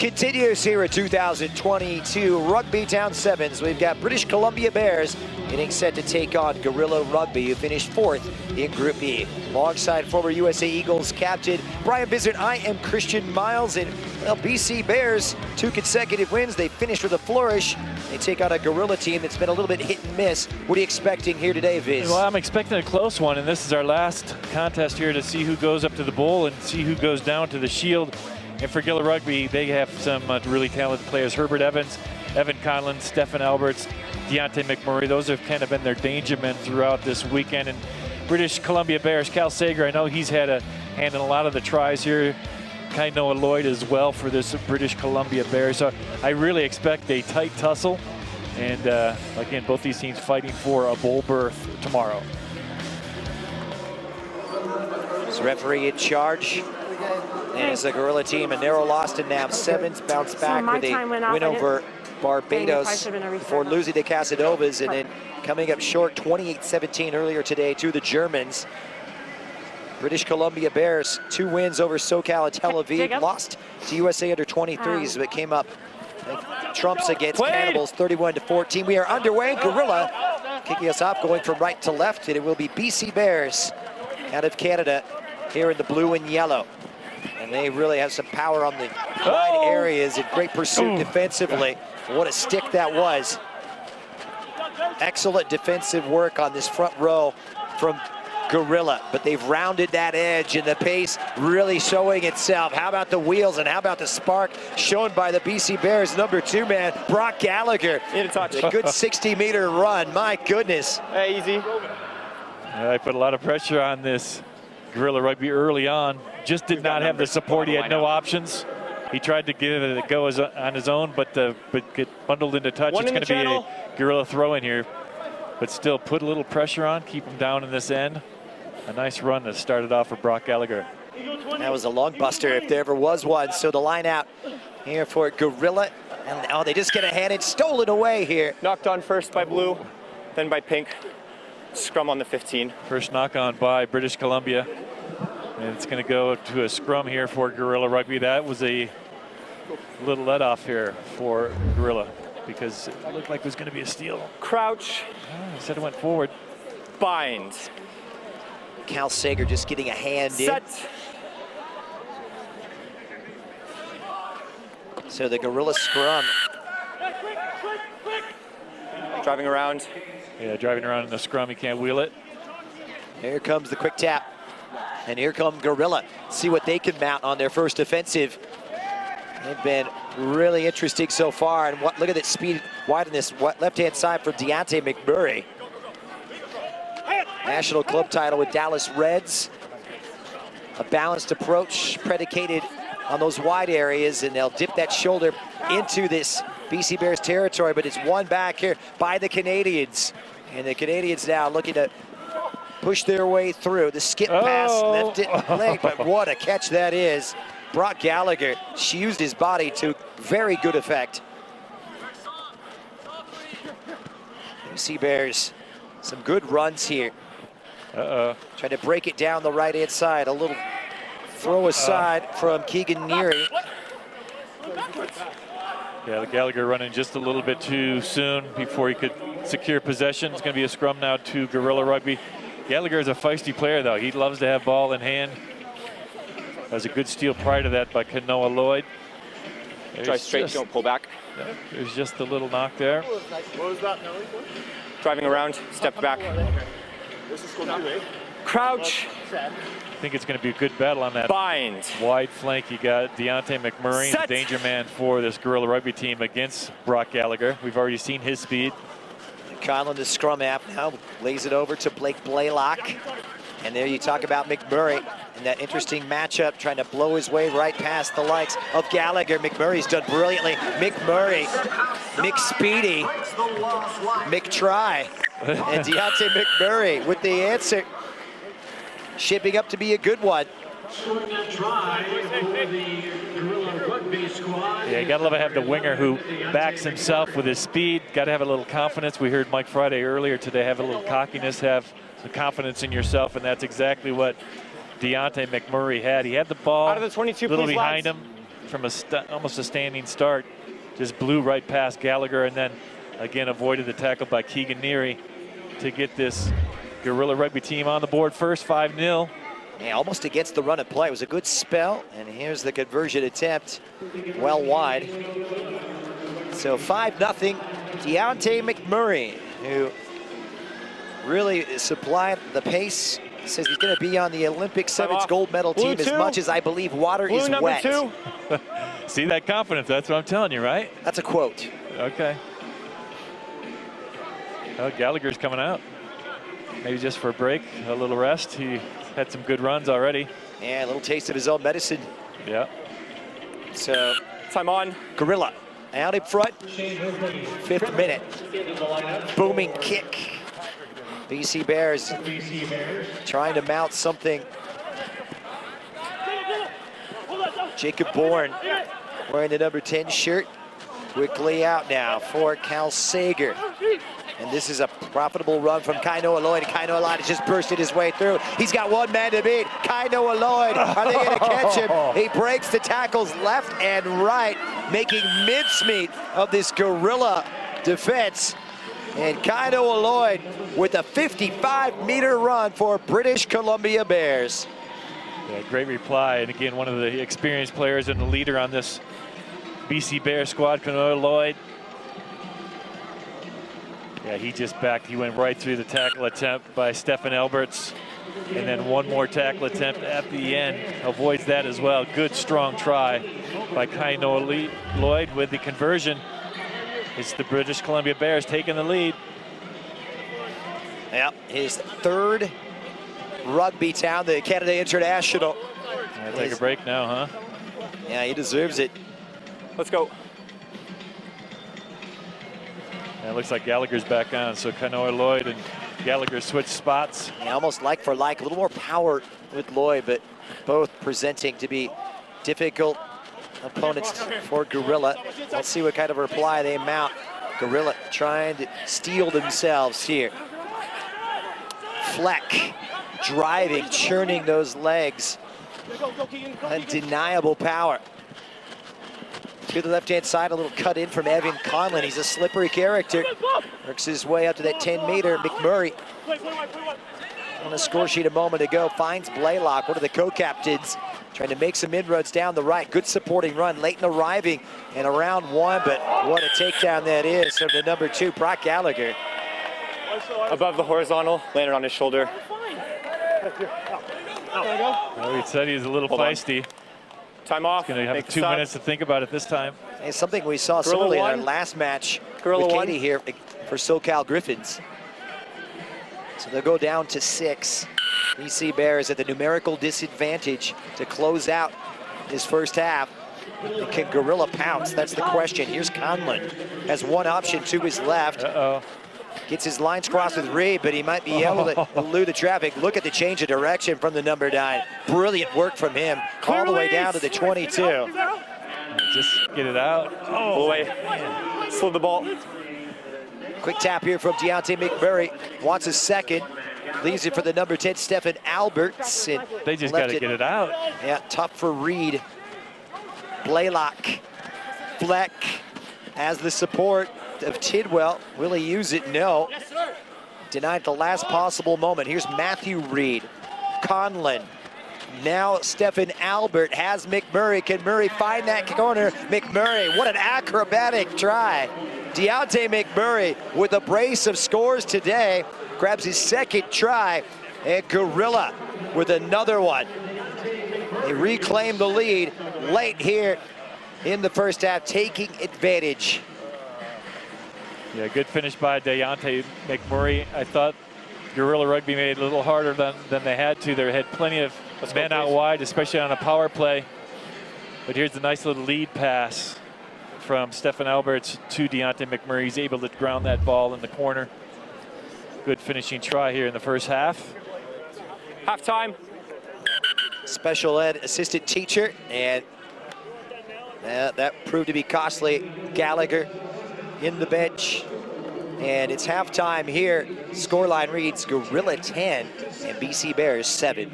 Continues here at 2022 Rugbytown Sevens. We've got British Columbia Bears getting set to take on Guerrilla Rugby, who finished 4th in Group B. Alongside former USA Eagles captain Brian Bizzard, I am Christian Miles. And well, BC Bears, 2 consecutive wins. They finished with a flourish. They take on a Guerrilla team that's been a little bit hit and miss. What are you expecting here today, Viz? Well, I'm expecting a close one, and this is our last contest here to see who goes up to the bowl and see who goes down to the shield. And for Guerrilla Rugby, they have some really talented players. Herbert Evans, Evan Conlon, Stephen Alberts, Deontay McMurray. Those have kind of been their danger men throughout this weekend. And British Columbia Bears, Cal Sager, I know he's had a hand in a lot of the tries here. Noah Lloyd as well for this British Columbia Bears. So I really expect a tight tussle. And again, both these teams fighting for a bowl berth tomorrow. Is referee in charge? And it's the Guerrilla team, a narrow loss to now Sevens, bounce back with a win over Barbados before losing to Casadovas, and then coming up short 28-17 earlier today to the Germans. British Columbia Bears, 2 wins over SoCal and Tel Aviv, lost to USA under 23s, but came up trumps against Cannibals 31-14. We are underway. Guerrilla kicking us off, going from right to left, and it will be BC Bears out of Canada here in the blue and yellow. And they really have some power on the wide areas and great pursuit defensively. What a stick that was. Excellent defensive work on this front row from Guerrilla, but they've rounded that edge and the pace really showing itself. How about the wheels and how about the spark shown by the BC Bears number 2 man, Brock Gallagher. Need a touch. A good 60-meter run, my goodness. Hey, easy. I put a lot of pressure on this Guerrilla Rugby early on. Just did not have the support. He had no options. He tried to give it a go on his own, but get bundled into touch. It's going to be a Guerrilla throw in here, but still put a little pressure on, keep him down in this end. A nice run that started off for Brock Gallagher. That was a long buster if there ever was one. So the line out here for Guerrilla. And they just get a hand and stolen away here. Knocked on first by blue, then by pink. Scrum on the 15. First knock on by British Columbia. And it's going to go to a scrum here for Guerrilla Rugby. That was a little let off here for Guerrilla because it looked like it was going to be a steal. Crouch. Instead it went forward. Bind. Cal Sager just getting a hand Set. in. So the Guerrilla scrum. Driving around. Yeah, driving around in the scrum, he can't wheel it. Here comes the quick tap. And here come Guerrilla. See what they can mount on their first offensive. They've been really interesting so far. And look at that speed wide on this left-hand side for Deontay McMurray. National club title with Dallas Reds. A balanced approach predicated on those wide areas, and they'll dip that shoulder into this BC Bears territory, but it's won back here by the Canadians. And the Canadians now looking to push their way through. The skip pass left it late, but what a catch that is. Brock Gallagher, she used his body to very good effect. BC Bears, some good runs here. Trying to break it down the right-hand side. A little throw aside from Keegan Neary. Yeah, Gallagher running just a little bit too soon before he could secure possession. It's going to be a scrum now to Guerrilla Rugby. Gallagher is a feisty player, though. He loves to have ball in hand. Has a good steal prior to that by Noah Lloyd. Drive straight, don't pull back. Yeah, there's just a little knock there. What was that, Nelly? Driving around, step back. Crouch. I think it's going to be a good battle on that Bind. wide flank. You got Deontay McMurray, the danger man for this Guerrilla Rugby team against Brock Gallagher. We've already seen his speed. Conlon, the scrum app now, lays it over to Blake Blaylock. And there you talk about McMurray and that interesting matchup, trying to blow his way right past the likes of Gallagher. McMurray's done brilliantly. McMurray, McSpeedy, McTry, and Deontay McMurray with the answer. Shaping up to be a good one. Yeah, you gotta love to have the winger who backs himself with his speed. Gotta have a little confidence. We heard Mike Friday earlier today, have a little cockiness, have the confidence in yourself, and that's exactly what Deontay McMurray had. He had the ball out of the 22, a little please, behind lads. him, from almost a standing start. Just blew right past Gallagher and then again avoided the tackle by Keegan Neary to get this Gorilla Rugby team on the board first, 5-0. Yeah, almost against the run of play. It was a good spell, and here's the conversion attempt, well wide. So 5-0, Deontay McMurray, who really supplied the pace, says he's going to be on the Olympic sevens gold medal team as much as I believe water is wet. Blue number 2. See that confidence, that's what I'm telling you, right? That's a quote. Okay. Well, Gallagher's coming out. Maybe just for a break, a little rest. He had some good runs already. Yeah, a little taste of his own medicine. Yeah. So, Time on. Gorilla out in front. 5th minute. Booming kick. BC Bears trying to mount something. Jacob Bourne wearing the number 10 shirt. Quickly out now for Cal Sager. And this is a profitable run from Kainoa Lloyd. Kainoa Lloyd has just bursted his way through. He's got one man to beat. Kainoa Lloyd, are they going to catch him? He breaks the tackles left and right, making mincemeat of this Gorilla defense. And Kainoa Lloyd with a 55-meter run for British Columbia Bears. Yeah, great reply. And again, one of the experienced players and the leader on this BC Bears squad, Kainoa Lloyd. Yeah, he just backed. He went right through the tackle attempt by Stefan Alberts. And then one more tackle attempt at the end. Avoids that as well. Good, strong try by Kainoa Lloyd with the conversion. It's the British Columbia Bears taking the lead. Yep, his 3rd Rugbytown', the Canada International. Take a break now, huh? Yeah, he deserves it. Let's go. And it looks like Gallagher's back on, so Kainoa Lloyd and Gallagher switch spots. Yeah, almost like for like, a little more power with Lloyd, but both presenting to be difficult opponents for Gorilla. Let's see what kind of reply they mount. Gorilla trying to steal themselves here. Fleck driving, churning those legs. Undeniable power. To the left-hand side, a little cut in from Evan Conlon. He's a slippery character. Works his way up to that 10-meter. McMurray on the score sheet a moment ago finds Blaylock, one of the co-captains, trying to make some inroads down the right. Good supporting run. Leighton arriving in around 1, but what a takedown that is from the number 2, Brock Gallagher. Above the horizontal, landed on his shoulder. Well, he said he's a little feisty. Time off. He's going to have 2 minutes to think about it this time. It's something we saw similarly in our last match with Katie here for SoCal Griffins. So they'll go down to 6. BC Bears at the numerical disadvantage to close out this first half. And can Gorilla pounce? That's the question. Here's Conlon. Has one option to his left. Uh-oh. Gets his lines crossed with Reed, but he might be able to elude the traffic. Look at the change of direction from the number 9. Brilliant work from him. All the way down to the 22. Just get it out. Oh, away. Slid the ball. Quick tap here from Deontay McMurray. Wants a second. Leaves it for the number 10, Stefan Alberts. And they just got to get it out. Yeah, tough for Reed. Blaylock. Fleck has the support of Tidwell. Will he use it? No. Denied the last possible moment. Here's Matthew Reed. Conlon. Now Stefan Albert has McMurray. Can Murray find that corner? McMurray, what an acrobatic try. Deontay McMurray with a brace of scores today. Grabs his 2nd try. And Gorilla with another one. They reclaim the lead late here in the first half, taking advantage. Yeah, good finish by Deontay McMurray. I thought Gorilla Rugby made it a little harder than they had to. They had plenty of men out wide, especially on a power play. But here's a nice little lead pass from Stefan Alberts to Deontay McMurray. He's able to ground that ball in the corner. Good finishing try here in the first half. Halftime. Special ed assistant teacher, and that proved to be costly. Gallagher in the bench, and it's halftime here. Scoreline reads Gorilla 10 and BC Bears 7.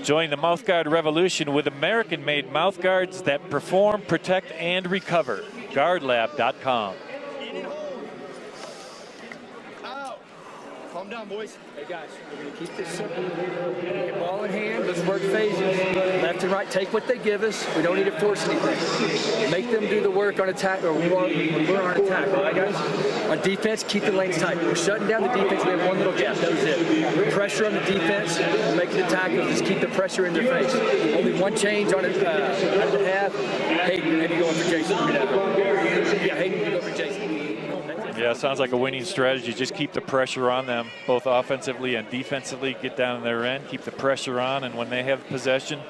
Join the mouthguard revolution with American-made mouthguards that perform, protect, and recover. Guardlab.com. Calm down, boys. Hey, guys, we're going to keep this simple. Get ball in hand. Let's work phases. Left and right. Take what they give us. We don't need to force anything. Make them do the work on attack, or we're on attack. All right, guys? On defense, keep the lanes tight. We're shutting down the defense. We have one little gap. That was it. Pressure on the defense. Making the tackle. Just keep the pressure in their face. Only one change on it out of the half. Hayden, maybe going for Jason. Yeah, Hayden, go for Jason. Yeah, sounds like a winning strategy. Just keep the pressure on them, both offensively and defensively. Get down in their end, keep the pressure on, and when they have possession,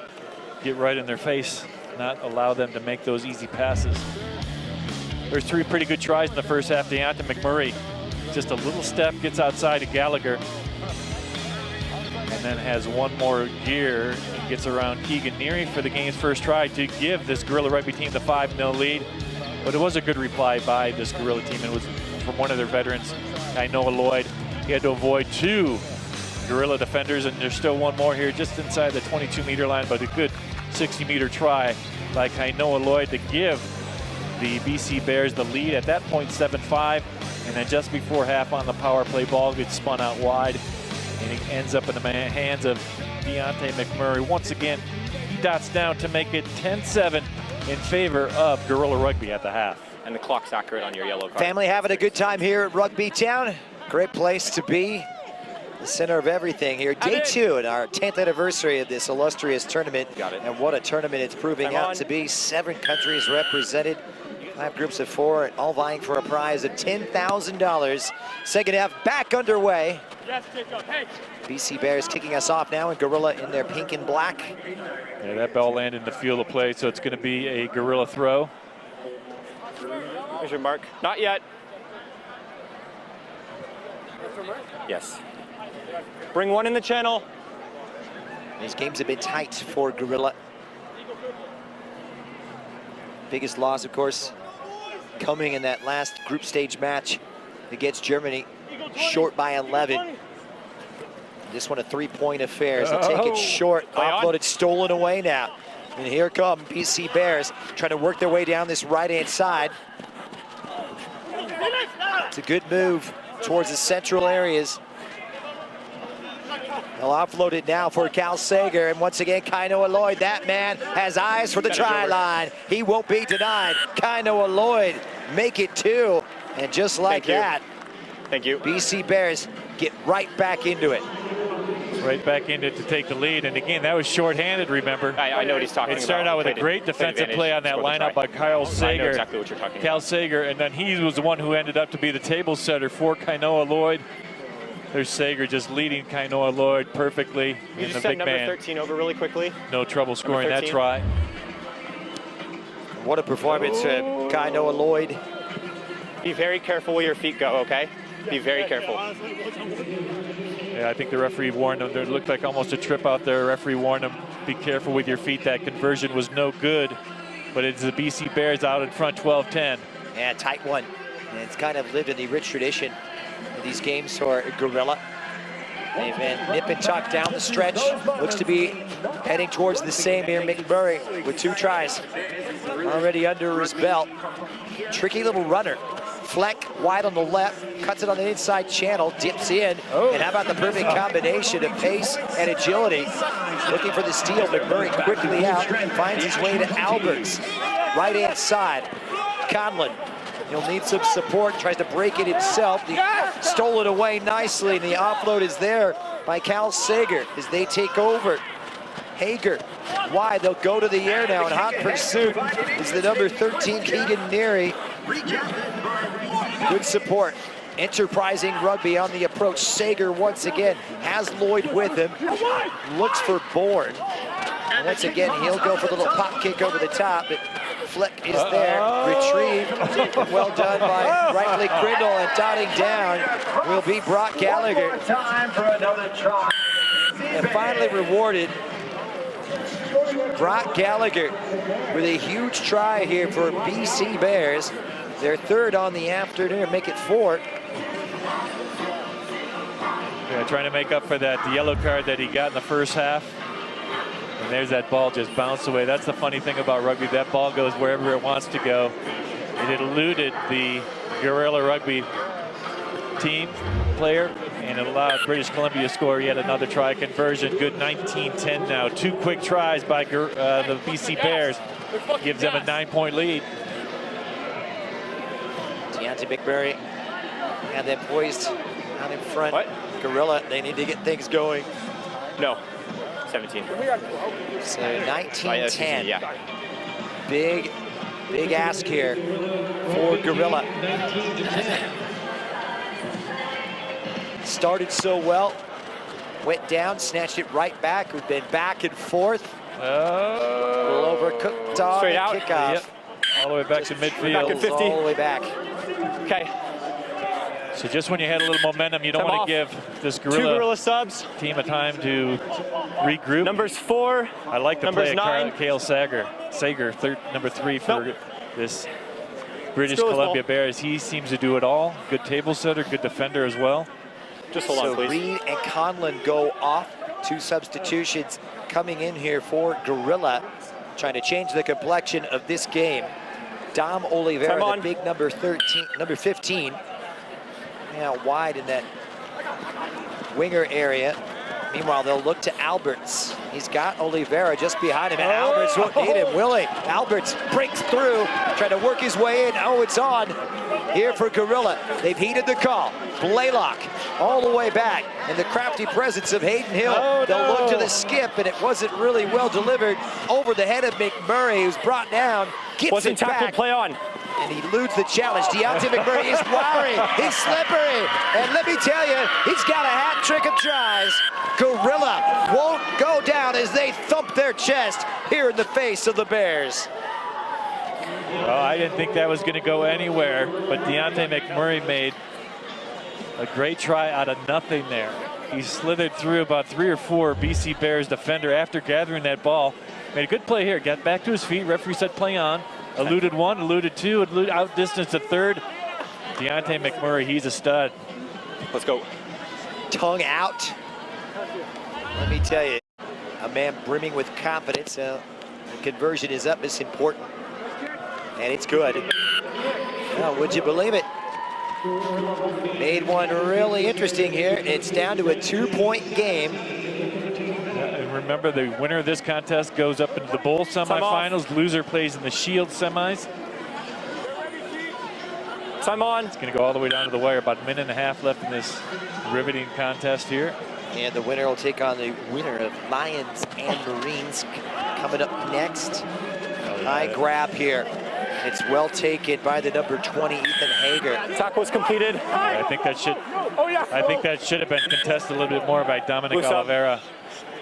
get right in their face, not allow them to make those easy passes. There's 3 pretty good tries in the first half. Deontay McMurray, just a little step, gets outside of Gallagher, and then has one more gear and gets around Keegan Neary for the game's first try to give this Gorilla Rugby team the 5-0 lead. But it was a good reply by this Gorilla team. It was from one of their veterans, Noah Lloyd. He had to avoid 2 Gorilla defenders, and there's still one more here just inside the 22-meter line, but a good 60-meter try by Noah Lloyd to give the BC Bears the lead at that point, 7-5. And then just before half on the power play, ball gets spun out wide, and it ends up in the hands of Deontay McMurray. Once again, he dots down to make it 10-7 in favor of Gorilla Rugby at the half. And the clock's accurate on your yellow card. Family having a good time here at Rugbytown. Great place to be. The center of everything here. Day 2 in our 10th anniversary of this illustrious tournament. Got it. And what a tournament it's proving out to be. 7 countries represented, 5 groups of 4, all vying for a prize of $10,000. Second half back underway. Yes, Jacob. Hey. BC Bears kicking us off now, and Gorilla in their pink and black. Yeah, that ball landed in the field of play, so it's going to be a Gorilla throw. Here's your mark. Not yet. Yes. Bring one in the channel. These games have been tight for Gorilla. Biggest loss, of course, coming in that last group stage match against Germany, short by 11. This one a 3-point affair as they take it short, offloaded, stolen away now. And here come BC Bears trying to work their way down this right-hand side. It's a good move towards the central areas. They'll offload it now for Cal Sager, and once again, Kainoa Lloyd, that man has eyes for the try line. He won't be denied. Kainoa Lloyd make it 2, and just like that, thank you. BC Bears get right back into it. Right back into it to take the lead, and again, that was shorthanded, remember? I know what he's talking about. It started out with a great defensive play on that lineup by Kyle Sager. I know exactly what you're talking about. Cal Sager, and then he was the one who ended up to be the table setter for Kainoa Lloyd. There's Sager just leading Kainoa Lloyd perfectly in the big man. Number 13 over really quickly. No trouble scoring that try. What a performance from Kainoa Lloyd. Be very careful where your feet go, okay? Be very careful. Yeah, I think the referee warned him. There looked like almost a trip out there. The referee warned him, be careful with your feet. That conversion was no good, but it's the BC Bears out in front, 12-10. Yeah, tight one. And it's kind of lived in the rich tradition of these games for Gorilla. They've been nip and tuck down the stretch. Looks to be heading towards the same here. McMurray with 2 tries already under his belt. Tricky little runner. Fleck wide on the left, cuts it on the inside channel, dips in, and how about the perfect combination of pace and agility? Looking for the steal, McMurray quickly out, finds his way to Alberts. Right-hand side, Conlon. He'll need some support, tries to break it himself. He stole it away nicely, and the offload is there by Cal Sager as they take over. Hager wide, they'll go to the air now in hot pursuit is the number 13 Keegan Neary. Good support. Enterprising Rugby on the approach. Sager once again has Lloyd with him. Looks for Bourne. And once again, he'll go for the little pop kick over the top. But Fleck is there. Retrieved. Well done by Rightly Grindle, and dotting down will be Brock Gallagher. Time for another try. And finally rewarded, Brock Gallagher with a huge try here for BC Bears. Their 3rd on the afternoon, make it 4. Yeah, trying to make up for that yellow card that he got in the first half. And there's that ball just bounced away. That's the funny thing about rugby. That ball goes wherever it wants to go. And it eluded the Guerrilla Rugby team player, and it allowed British Columbia to score yet another try conversion. Good 19-10 now. 2 quick tries by the BC Bears. Gives them a 9-point lead. Deontay McMurray had them poised out in front. What? Guerrilla, they need to get things going. No, 17. So 19-10. Yeah. Big ask here for Guerrilla. Started so well, went down, snatched it right back. We've been back and forth. Oh. Little overcooked on Straight out. kickoff. Yep. All the way back to midfield. Back at 50. All the way back. Okay. So just when you had a little momentum, you don't Time want to off. give this 2 Guerrilla Guerrilla subs. team a time to regroup. Numbers 4. I like the numbers play 9. of Cale Sager, number 3 for this British Still Columbia ball. Bears. He seems to do it all. Good table setter, good defender as well. Just hold on, So please. Reed and Conlon go off. 2 substitutions coming in here for Guerrilla, trying to change the complexion of this game. Dom Oliveira, the big number 15, out wide in that winger area. Meanwhile, they'll look to Alberts. He's got Oliveira just behind him, and Alberts won't need him, will he? Alberts breaks through, trying to work his way in. Oh, it's on here for Guerrilla. They've heeded the call. Blaylock all the way back, and the crafty presence of Hayden Hill. They'll look to the skip, and it wasn't really well delivered over the head of McMurray, who's brought down. Wasn't tackled, play on. And he eludes the challenge. Deontay McMurray is wiry. He's slippery. And let me tell you, he's got a hat trick of tries. Guerrilla won't go down as they thump their chest here in the face of the Bears. Well, I didn't think that was going to go anywhere, but Deontay McMurray made a great try out of nothing there. He slithered through about 3 or 4 BC Bears defender after gathering that ball. Made a good play here, got back to his feet. Referee said play on. Eluded 1, eluded 2, outdistanced a 3rd. Deontay McMurray, he's a stud. Let's go. Tongue out. Let me tell you, a man brimming with confidence. The conversion is up, it's important. And it's good. Well, would you believe it? Made one really interesting here. It's down to a 2-point game. And remember, the winner of this contest goes up into the bowl semifinals. Loser plays in the Shield semis. Time on. It's going to go all the way down to the wire. About a minute and a half left in this riveting contest here. And the winner will take on the winner of Lions and Marines coming up next. High grab here. It's well taken by the number 20, Ethan Hager. Tackle was completed. Yeah, I think that should have been contested a little bit more by Dominic Oliveira.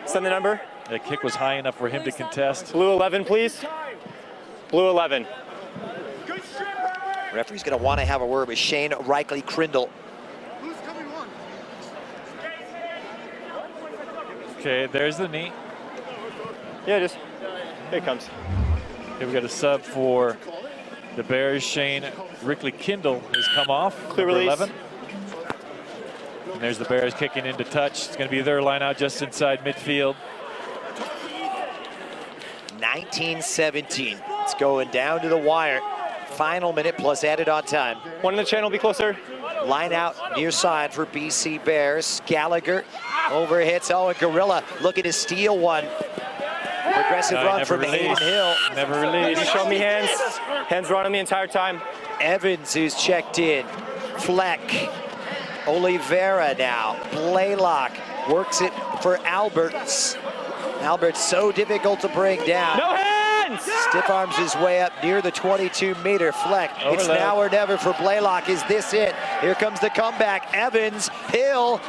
Send the number. The kick was high enough for him to contest. Blue 11, please. Blue 11. Referee's going to want to have a word with Shane Reichley-Crindle. Okay, there's the knee. Yeah, just here it comes. Okay, we got a sub for the Bears. Shane Reichley-Crindle has come off. Clear number release. 11. And there's the Bears kicking into touch. It's going to be their line out just inside midfield. 19-17. It's going down to the wire. Final minute plus added on time. One in the channel, be closer. Line out near side for BC Bears. Gallagher over hits. Oh, and Guerrilla looking to steal one. Progressive run from Hayden Hill. Never released. You show me hands. Hands were on me the entire time. Evans, who's checked in. Fleck. Oliveira now. Blaylock works it for Alberts. Alberts so difficult to bring down. No hands! Stiff arms his way up near the 22-meter. Fleck. It's now or never for Blaylock. Is this it? Here comes the comeback. Evans, Hill.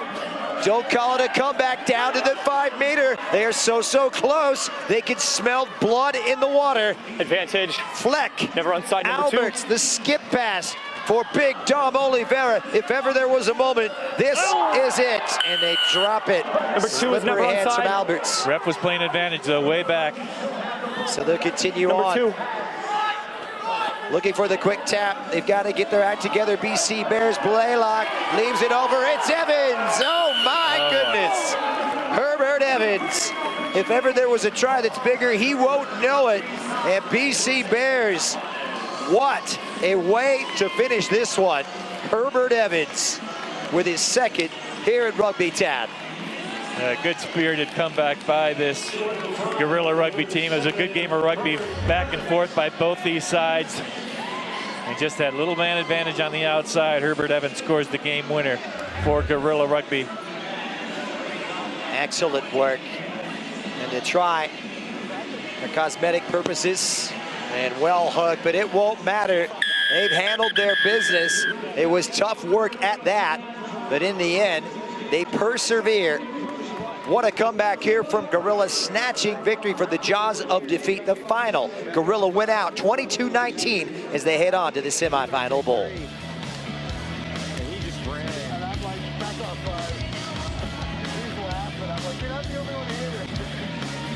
Don't call it a comeback, down to the 5-meter. They are so close. They can smell blood in the water. Advantage. Fleck. Never onside number 2. Alberts, the skip pass for big Dom Oliveira. If ever there was a moment, this is it. And they drop it. Number 2 is never hands from onside. Alberts. Ref was playing advantage though, way back. So they'll continue Number on. 2. Looking for the quick tap. They've got to get their act together. BC Bears. Blaylock leaves it over. It's Evans. Oh my goodness. Herbert Evans If ever there was a try that's bigger, he won't know it. And BC Bears, what a way to finish this one. Herbert Evans with his second here at Rugbytown. A good spirited comeback by this Gorilla Rugby team. It was a good game of rugby back and forth by both these sides. And just that little man advantage on the outside. Herbert Evans scores the game winner for Gorilla Rugby. Excellent work. And the try for cosmetic purposes and well hooked, but it won't matter. They've handled their business. It was tough work at that, but in the end, they persevere. What a comeback here from Gorilla, snatching victory for the jaws of defeat. The final, Gorilla win out 22-19 as they head on to the semifinal bowl.